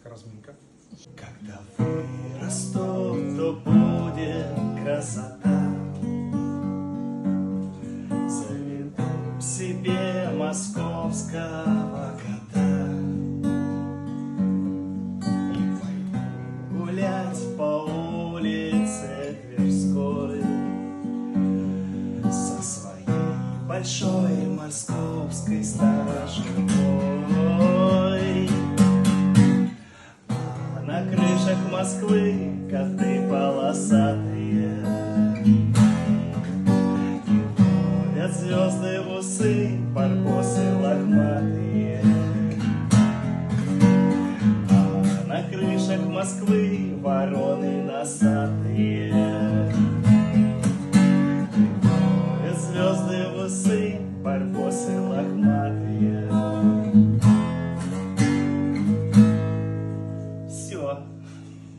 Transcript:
Короткая разминка. Когда вырасту, то будет красота. Заведу себе московского кота и пойду гулять по улице Тверской со своей большой московской сторожевой. На крышах Москвы коты полосатые